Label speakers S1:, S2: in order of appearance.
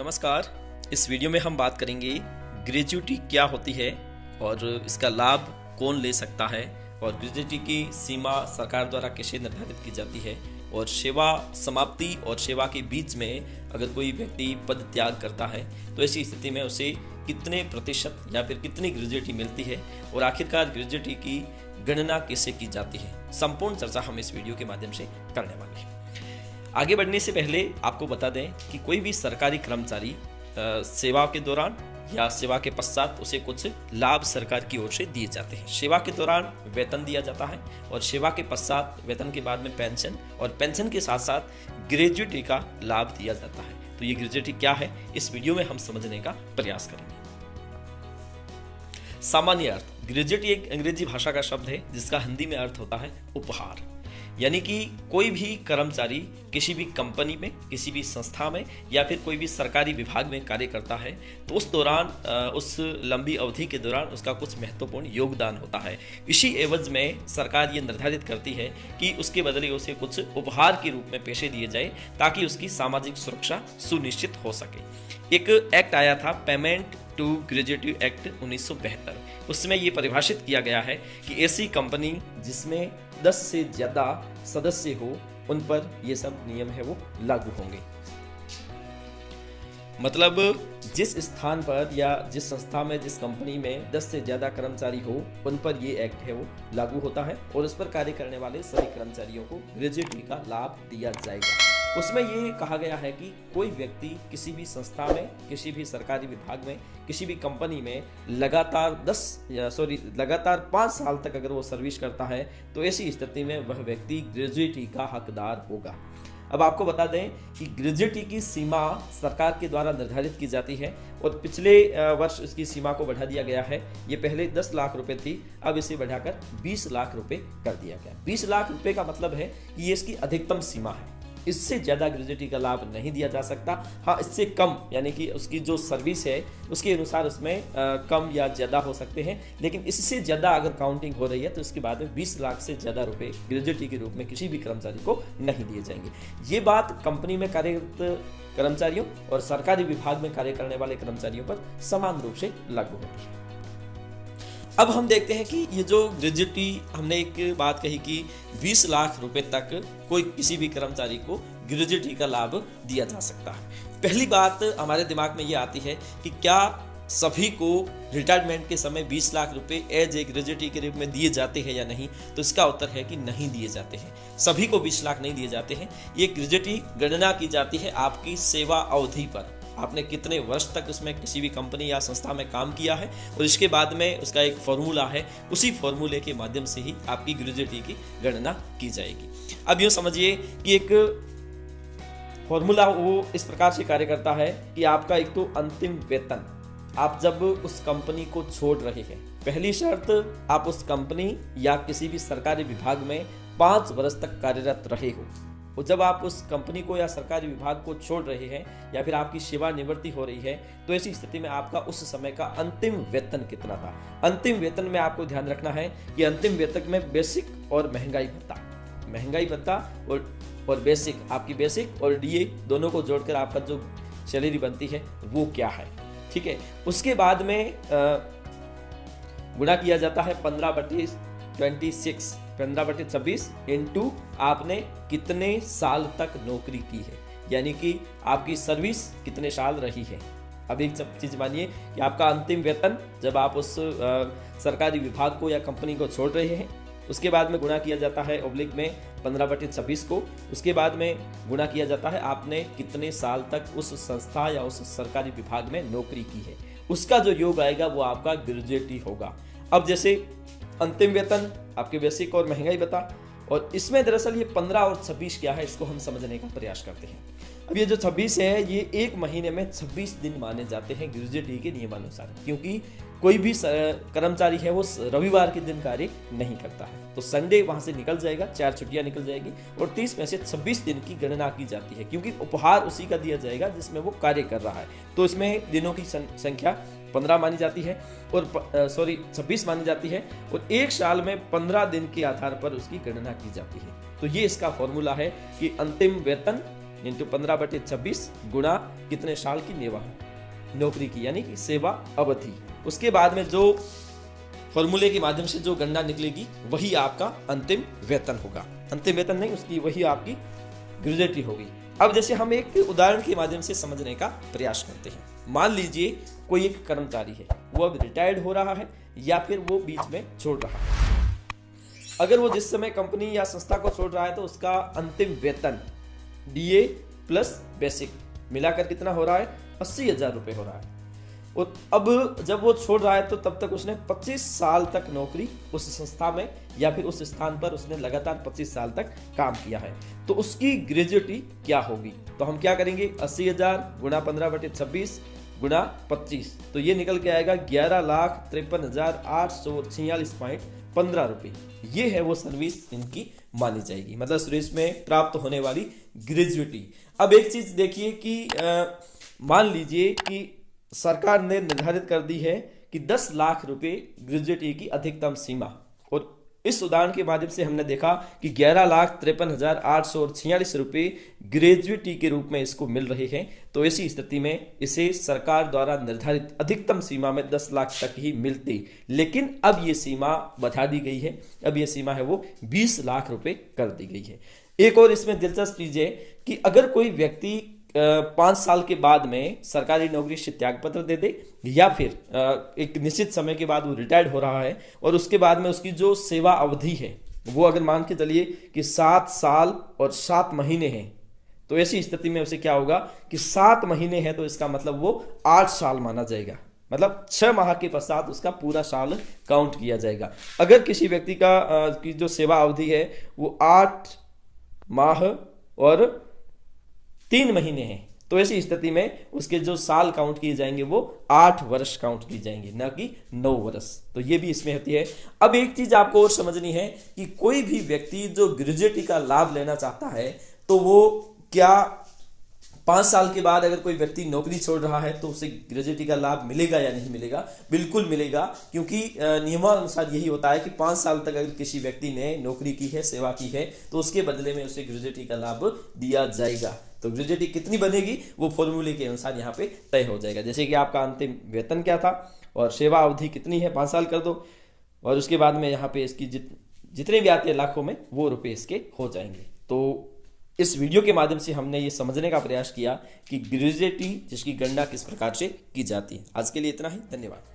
S1: नमस्कार। इस वीडियो में हम बात करेंगे ग्रेच्युटी क्या होती है और इसका लाभ कौन ले सकता है और ग्रेच्युटी की सीमा सरकार द्वारा कैसे निर्धारित की जाती है और सेवा समाप्ति और सेवा के बीच में अगर कोई व्यक्ति पद त्याग करता है तो ऐसी स्थिति में उसे कितने प्रतिशत या फिर कितनी ग्रेच्युटी मिलती है और आखिरकार ग्रेच्युटी की गणना कैसे की जाती है। संपूर्ण चर्चा हम इस वीडियो के माध्यम से करने वाले हैं। आगे बढ़ने से पहले आपको बता दें कि कोई भी सरकारी कर्मचारी सेवा के दौरान या सेवा के पश्चात उसे कुछ लाभ सरकार की ओर से दिए जाते हैं। सेवा के दौरान वेतन दिया जाता है और सेवा के पश्चात वेतन के बाद में पेंशन और पेंशन के साथ साथ ग्रेच्युटी का लाभ दिया जाता है। तो ये ग्रेच्युटी क्या है, इस वीडियो में हम समझने का प्रयास करेंगे। सामान्य अर्थ, ग्रेच्युटी एक अंग्रेजी भाषा का शब्द है जिसका हिंदी में अर्थ होता है उपहार। यानी कि कोई भी कर्मचारी किसी भी कंपनी में, किसी भी संस्था में या फिर कोई भी सरकारी विभाग में कार्य करता है तो उस दौरान उस लंबी अवधि के दौरान उसका कुछ महत्वपूर्ण योगदान होता है। इसी एवज में सरकार ये निर्धारित करती है कि उसके बदले उसे कुछ उपहार के रूप में पैसे दिए जाए ताकि उसकी सामाजिक सुरक्षा सुनिश्चित हो सके। एक एक्ट आया था, पेमेंट टू ग्रेच्युटी एक्ट 1972। उसमें ये परिभाषित किया गया है कि ऐसी कंपनी जिसमें 10 से ज़्यादा सदस्य हो उन पर ये सब नियम है वो लागू होंगे। मतलब जिस स्थान पर या जिस संस्था में, जिस कंपनी में 10 से ज़्यादा कर्मचारी हो उन पर ये एक्ट है वो लागू होता है और उस पर कार्य करने वाले सभी कर्मचारियों को ग्रेच्युटी का लाभ दिया जाएगा। उसमें ये कहा गया है कि कोई व्यक्ति किसी भी संस्था में, किसी भी सरकारी विभाग में, किसी भी कंपनी में लगातार 5 साल तक अगर वो सर्विस करता है तो ऐसी स्थिति में वह व्यक्ति ग्रेच्युटी का हकदार होगा। अब आपको बता दें कि ग्रेच्युटी की सीमा सरकार के द्वारा निर्धारित की जाती है और पिछले वर्ष इसकी सीमा को बढ़ा दिया गया है। ये पहले 10 लाख रुपए थी, अब इसे बढ़ाकर 20 लाख रुपए कर दिया गया। 20 लाख रुपए का मतलब है कि ये इसकी अधिकतम सीमा है। इससे ज़्यादा ग्रेच्युटी का लाभ नहीं दिया जा सकता। हाँ, इससे कम यानी कि उसकी जो सर्विस है उसके अनुसार उसमें कम या ज़्यादा हो सकते हैं, लेकिन इससे ज़्यादा अगर काउंटिंग हो रही है तो इसके बाद में 20 लाख से ज़्यादा रुपए ग्रेच्युटी के रूप में किसी भी कर्मचारी को नहीं दिए जाएंगे। ये बात कंपनी में कार्यरत कर्मचारियों और सरकारी विभाग में कार्य करने वाले कर्मचारियों पर समान रूप से लागू होती है। अब हम देखते हैं कि ये जो ग्रेच्युटी, हमने एक बात कही कि 20 लाख रुपए तक कोई किसी भी कर्मचारी को ग्रेच्युटी का लाभ दिया जा सकता है। पहली बात हमारे दिमाग में ये आती है कि क्या सभी को रिटायरमेंट के समय 20 लाख रुपए एज ए ग्रेच्युटी के रूप में दिए जाते हैं या नहीं, तो इसका उत्तर है कि नहीं दिए जाते हैं। सभी को 20 लाख नहीं दिए जाते हैं। ये ग्रेच्युटी गणना की जाती है आपकी सेवा अवधि पर, आपने कितने वर्ष तक उसमें किसी भी कंपनी या संस्था में काम किया है और इसके बाद में उसका एक फॉर्मूला है, उसी फॉर्मूले के माध्यम से ही आपकी ग्रेच्युटी की गणना की जाएगी। अब यूँ समझिए कि एक फॉर्मूला वो इस प्रकार से कार्य करता है कि आपका एक तो अंतिम वेतन, आप जब उस कंपनी को छोड़ रहे हैं, पहली शर्त आप उस कंपनी या किसी भी सरकारी विभाग में 5 वर्ष तक कार्यरत रहे हो। और जब आप उस कंपनी को या सरकारी विभाग को छोड़ रहे हैं या फिर आपकी सेवानिवृत्ति हो रही है तो ऐसी स्थिति में आपका उस समय का अंतिम वेतन कितना था। अंतिम वेतन में आपको ध्यान रखना है कि अंतिम वेतन में बेसिक और महंगाई भत्ता और बेसिक, आपकी बेसिक और डीए दोनों को जोड़कर आपका जो सैलरी बनती है वो क्या है, ठीक है। उसके बाद में गुणा किया जाता है 15/26 इंटू आपने कितने साल तक नौकरी की है, यानी कि आपकी सर्विस कितने साल रही है। अब एक सब चीज़ मानिए कि आपका अंतिम वेतन जब आप उस सरकारी विभाग को या कंपनी को छोड़ रहे हैं, उसके बाद में गुणा किया जाता है ऑब्लिक में 15/26 को, उसके बाद में गुणा किया जाता है आपने कितने साल तक उस संस्था या उस सरकारी विभाग में नौकरी की है, उसका जो योग आएगा वो आपका ग्रेच्युटी होगा। अब जैसे अंतिम वेतन, आपके बेसिक और महंगाई भत्ता, और इसमें दरअसल ये 15 और 26 क्या है इसको हम समझने का प्रयास करते हैं। अब ये जो 26 है ये एक महीने में 26 दिन माने जाते हैं ग्रेच्युटी के नियमानुसार, क्योंकि कोई भी कर्मचारी है वो रविवार के दिन कार्य नहीं करता है तो संडे वहां से निकल जाएगा, 4 छुट्टियां निकल जाएगी और 30 में से 26 दिन की गणना की जाती है, क्योंकि उपहार उसी का दिया जाएगा जिसमें वो कार्य कर रहा है। तो इसमें दिनों की संख्या 15 मानी जाती है और 26 मानी जाती है और एक साल में 15 दिन के आधार पर उसकी गणना की जाती है। तो ये इसका फॉर्मूला है कि अंतिम वेतन इंटू 15/26 गुणा कितने साल की नौकरी की, यानी कि सेवा अवधि। उसके बाद में जो फॉर्मूले के माध्यम से जो गणना निकलेगी वही आपका अंतिम वेतन होगा। अंतिम वेतन नहीं, उसकी वही आपकी ग्रेजुएटी होगी। अब जैसे हम एक उदाहरण के माध्यम से समझने का प्रयास करते हैं। मान लीजिए कोई एक कर्मचारी है, वो अब रिटायर्ड हो रहा है या फिर वो बीच में छोड़ रहा है। अगर वो जिस समय कंपनी या संस्था को छोड़ रहा है तो उसका अंतिम वेतन डीए प्लस बेसिक मिलाकर कितना हो रहा है, 80,000 रुपये हो रहा है। और अब जब वो छोड़ रहा है तो तब तक उसने 25 साल तक नौकरी उस संस्था में या फिर उस स्थान पर उसने लगातार 25 साल तक काम किया है, तो उसकी ग्रेजुएटी क्या होगी। तो हम क्या करेंगे, 80,000 गुणा 15/26 गुणा 25, तो ये निकल के आएगा 11,53,846.15 रुपये। ये है वो सर्विस इनकी मानी जाएगी, मतलब सर्विस में प्राप्त होने वाली ग्रेजुएटी। अब एक चीज देखिए कि मान लीजिए कि सरकार ने निर्धारित कर दी है कि 10 लाख रुपए ग्रेजुएटी की अधिकतम सीमा, और इस उदाहरण के माध्यम से हमने देखा कि 11,53,846 रुपए ग्रेजुएटी के रूप में इसको मिल रहे हैं। तो ऐसी स्थिति में इसे सरकार द्वारा निर्धारित अधिकतम सीमा में 10 लाख तक ही मिलती, लेकिन अब ये सीमा बढ़ा दी गई है। अब ये सीमा है वो 20 लाख रुपए कर दी गई है। एक और इसमें दिलचस्प चीज है कि अगर कोई व्यक्ति 5 साल के बाद में सरकारी नौकरी से त्याग पत्र दे दे या फिर एक निश्चित समय के बाद वो रिटायर्ड हो रहा है और उसके बाद में उसकी जो सेवा अवधि है वो अगर मान के चलिए कि 7 साल और 7 महीने हैं, तो ऐसी स्थिति में उसे क्या होगा कि 7 महीने हैं तो इसका मतलब वो 8 साल माना जाएगा, मतलब 6 माह के पश्चात उसका पूरा साल काउंट किया जाएगा। अगर किसी व्यक्ति की जो सेवा अवधि है वो 8 माह और 3 महीने हैं, तो ऐसी स्थिति में उसके जो साल काउंट किए जाएंगे वो 8 वर्ष काउंट किए जाएंगे, न कि 9 वर्ष। तो ये भी इसमें होती है। अब एक चीज आपको और समझनी है कि कोई भी व्यक्ति जो ग्रेजुएटी का लाभ लेना चाहता है तो वो क्या 5 साल के बाद अगर कोई व्यक्ति नौकरी छोड़ रहा है तो उसे ग्रेजुएटी का लाभ मिलेगा या नहीं मिलेगा? बिल्कुल मिलेगा, क्योंकि नियमानुसार यही होता है कि 5 साल तक अगर किसी व्यक्ति ने नौकरी की है, सेवा की है, तो उसके बदले में उसे ग्रेजुएटी का लाभ दिया जाएगा। तो ग्रेजुएटी कितनी बनेगी वो फॉर्मूले के अनुसार यहाँ पे तय हो जाएगा। जैसे कि आपका अंतिम वेतन क्या था और सेवा अवधि कितनी है, 5 साल कर दो, और उसके बाद में यहाँ पे इसकी जितने भी आते हैं लाखों में वो रुपए इसके हो जाएंगे। तो इस वीडियो के माध्यम से हमने ये समझने का प्रयास किया कि ग्रेजुएटी जिसकी गणना किस प्रकार से की जाती है। आज के लिए इतना ही, धन्यवाद।